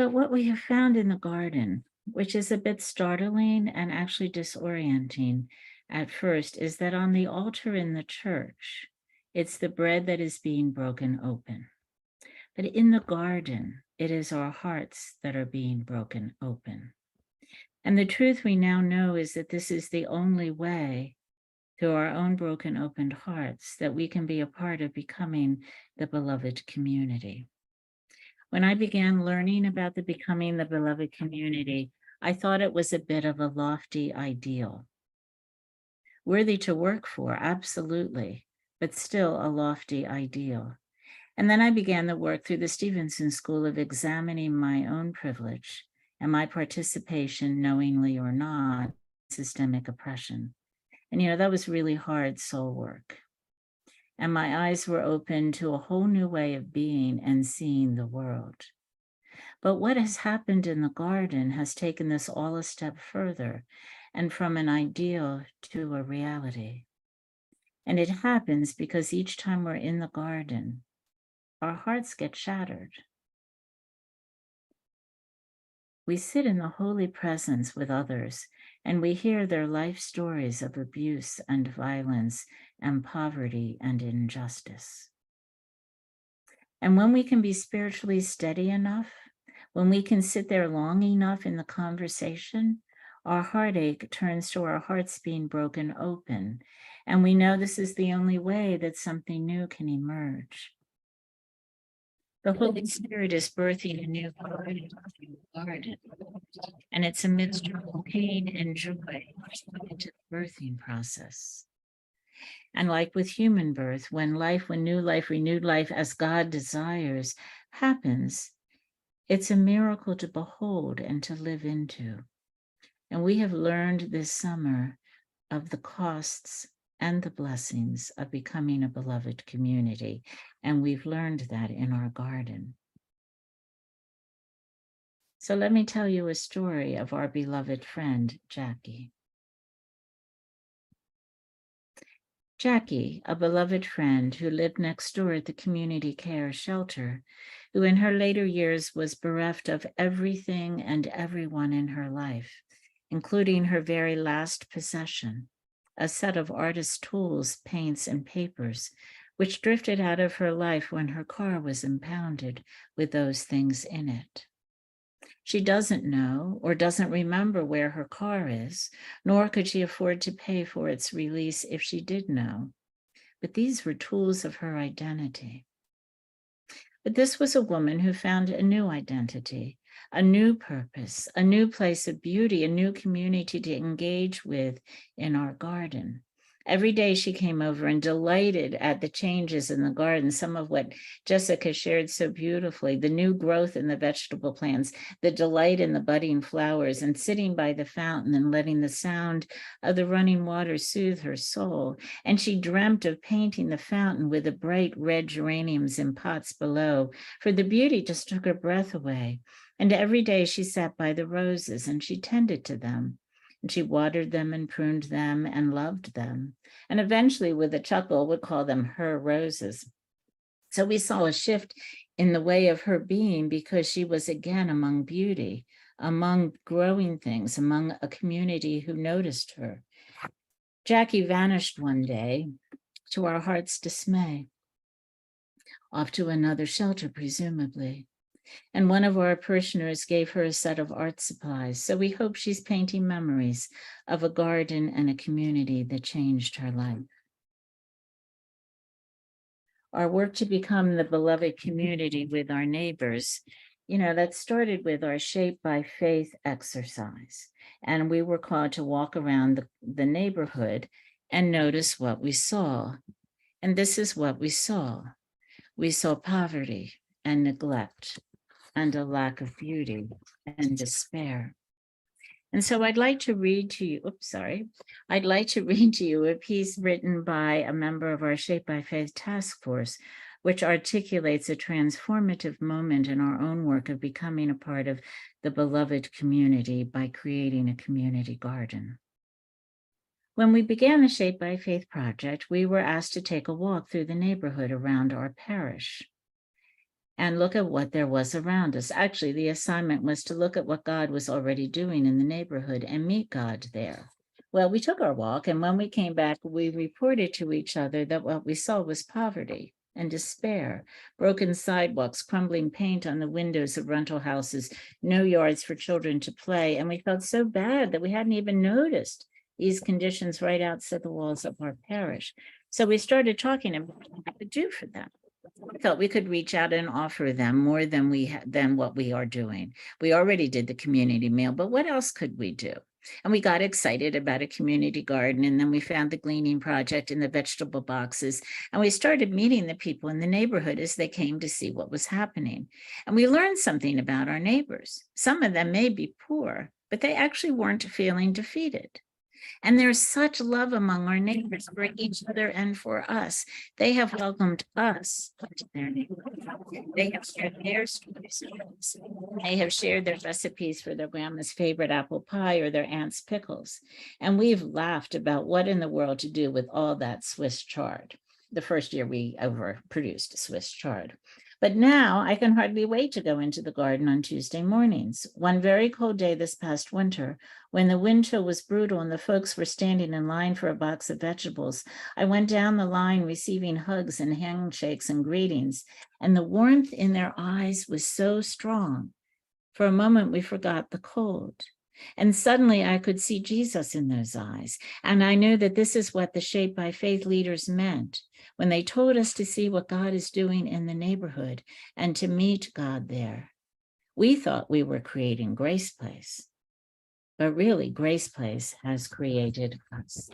But what we have found in the garden, which is a bit startling and actually disorienting at first, is that on the altar in the church, it's the bread that is being broken open. But in the garden, it is our hearts that are being broken open. And the truth we now know is that this is the only way, through our own broken, opened hearts, that we can be a part of becoming the beloved community. When I began learning about the becoming the beloved community, I thought it was a bit of a lofty ideal. Worthy to work for, absolutely, but still a lofty ideal. And then I began the work through the Stevenson School of examining my own privilege and my participation, knowingly or not, in systemic oppression. And, that was really hard soul work. And my eyes were open to a whole new way of being and seeing the world. But what has happened in the garden has taken this all a step further, and from an ideal to a reality. And it happens because each time we're in the garden, our hearts get shattered. We sit in the holy presence with others, and we hear their life stories of abuse and violence and poverty and injustice. And when we can be spiritually steady enough, when we can sit there long enough in the conversation, our heartache turns to our hearts being broken open, and we know this is the only way that something new can emerge. The Holy Spirit is birthing a new garden, and it's amidst pain and joy into the birthing process. And like with human birth, when new life, renewed life, as God desires, happens, it's a miracle to behold and to live into. And we have learned this summer of the costs and the blessings of becoming a beloved community. And we've learned that in our garden. So let me tell you a story of our beloved friend, Jackie. Jackie, a beloved friend who lived next door at the community care shelter, who in her later years was bereft of everything and everyone in her life, including her very last possession, a set of artist tools, paints, and papers, which drifted out of her life when her car was impounded with those things in it. She doesn't know or doesn't remember where her car is, nor could she afford to pay for its release if she did know. But these were tools of her identity. But this was a woman who found a new identity, a new purpose, a new place of beauty, a new community to engage with in our garden. Every day she came over and delighted at the changes in the garden, some of what Jessica shared so beautifully, the new growth in the vegetable plants, the delight in the budding flowers, and sitting by the fountain and letting the sound of the running water soothe her soul. And she dreamt of painting the fountain with the bright red geraniums in pots below, for the beauty just took her breath away. And every day she sat by the roses and she tended to them. And she watered them and pruned them and loved them. And eventually, with a chuckle, would call them her roses. So we saw a shift in the way of her being because she was again among beauty, among growing things, among a community who noticed her. Jackie vanished one day, to our heart's dismay, off to another shelter, presumably. And one of our parishioners gave her a set of art supplies. So we hope she's painting memories of a garden and a community that changed her life. Our work to become the beloved community with our neighbors, that started with our Shape by Faith exercise. And we were called to walk around the neighborhood and notice what we saw. And this is what we saw. We saw poverty and neglect and a lack of beauty and despair. And so I'd like to read to you a piece written by a member of our Shape by Faith task force, which articulates a transformative moment in our own work of becoming a part of the beloved community by creating a community garden. When we began the Shape by Faith project, we were asked to take a walk through the neighborhood around our parish. and look at what there was around us. Actually, the assignment was to look at what God was already doing in the neighborhood and meet God there. Well, we took our walk, and when we came back, we reported to each other that what we saw was poverty and despair, broken sidewalks, crumbling paint on the windows of rental houses, no yards for children to play. And we felt so bad that we hadn't even noticed these conditions right outside the walls of our parish. So we started talking about what we could do for them. We felt we could reach out and offer them more than what we are doing. We already did the community meal, but what else could we do? And we got excited about a community garden, and then we found the gleaning project and the vegetable boxes, and we started meeting the people in the neighborhood as they came to see what was happening. And we learned something about our neighbors. Some of them may be poor, but they actually weren't feeling defeated. And there's such love among our neighbors for each other and for us. They have welcomed us to their neighborhood. They have shared their stories with us. They have shared their recipes for their grandma's favorite apple pie or their aunt's pickles. And we've laughed about what in the world to do with all that Swiss chard. The first year we overproduced Swiss chard. But now I can hardly wait to go into the garden on Tuesday mornings. One very cold day this past winter, when the wind chill was brutal and the folks were standing in line for a box of vegetables, I went down the line receiving hugs and handshakes and greetings, and the warmth in their eyes was so strong. For a moment, we forgot the cold. And suddenly I could see Jesus in those eyes. And I knew that this is what the Shaped by Faith leaders meant when they told us to see what God is doing in the neighborhood and to meet God there. We thought we were creating Grace Place, but really Grace Place has created us.